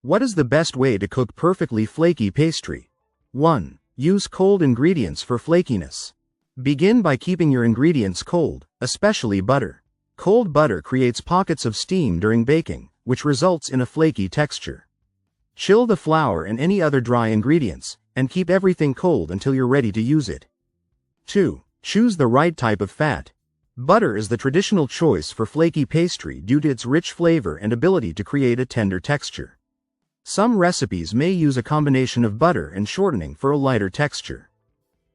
What is the best way to cook perfectly flaky pastry? 1. Use cold ingredients for flakiness. Begin by keeping your ingredients cold, especially butter. Cold butter creates pockets of steam during baking, which results in a flaky texture. Chill the flour and any other dry ingredients, and keep everything cold until you're ready to use it. 2. Choose the right type of fat. Butter is the traditional choice for flaky pastry due to its rich flavor and ability to create a tender texture. Some recipes may use a combination of butter and shortening for a lighter texture.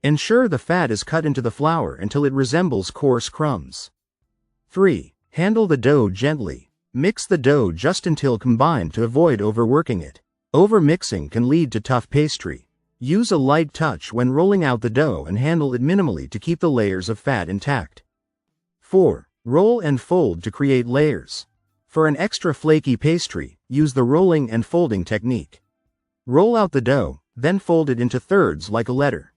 Ensure the fat is cut into the flour until it resembles coarse crumbs. 3. Handle the dough gently. Mix the dough just until combined to avoid overworking it. Overmixing can lead to tough pastry. Use a light touch when rolling out the dough and handle it minimally to keep the layers of fat intact. 4. Roll and fold to create layers. For an extra flaky pastry, use the rolling and folding technique. Roll out the dough, then fold it into thirds like a letter.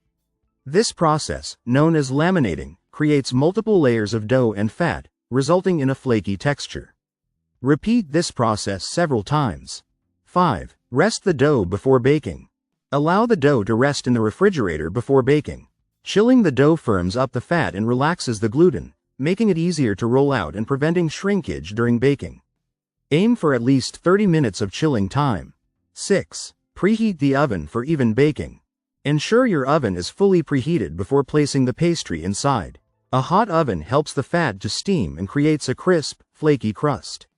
This process, known as laminating, creates multiple layers of dough and fat, resulting in a flaky texture. Repeat this process several times. 5. Rest the dough before baking. Allow the dough to rest in the refrigerator before baking. Chilling the dough firms up the fat and relaxes the gluten, making it easier to roll out and preventing shrinkage during baking. Aim for at least 30 minutes of chilling time. 6. Preheat the oven for even baking. Ensure your oven is fully preheated before placing the pastry inside. A hot oven helps the fat to steam and creates a crisp, flaky crust.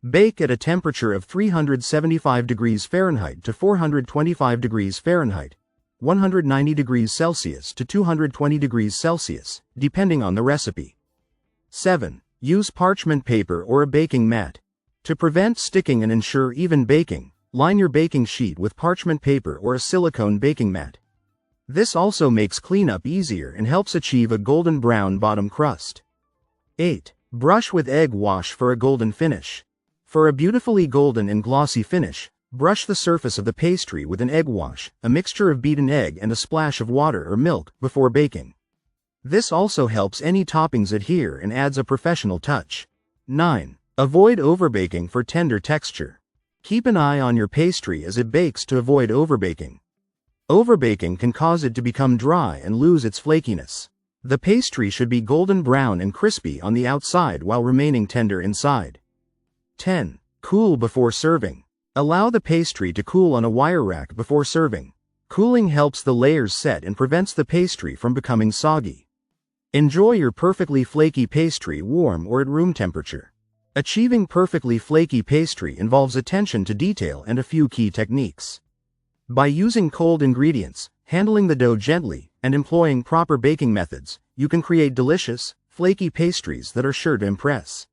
Bake at a temperature of 375 degrees Fahrenheit to 425 degrees Fahrenheit, 190 degrees Celsius to 220 degrees Celsius, depending on the recipe. 7. Use parchment paper or a baking mat. To prevent sticking and ensure even baking, line your baking sheet with parchment paper or a silicone baking mat. This also makes cleanup easier and helps achieve a golden brown bottom crust. 8. Brush with egg wash for a golden finish. For a beautifully golden and glossy finish, brush the surface of the pastry with an egg wash, a mixture of beaten egg and a splash of water or milk, before baking. This also helps any toppings adhere and adds a professional touch. 9. Avoid overbaking for tender texture. Keep an eye on your pastry as it bakes to avoid overbaking. Overbaking can cause it to become dry and lose its flakiness. The pastry should be golden brown and crispy on the outside while remaining tender inside. 10. Cool before serving. Allow the pastry to cool on a wire rack before serving. Cooling helps the layers set and prevents the pastry from becoming soggy. Enjoy your perfectly flaky pastry warm or at room temperature. Achieving perfectly flaky pastry involves attention to detail and a few key techniques. By using cold ingredients, handling the dough gently, and employing proper baking methods, you can create delicious, flaky pastries that are sure to impress.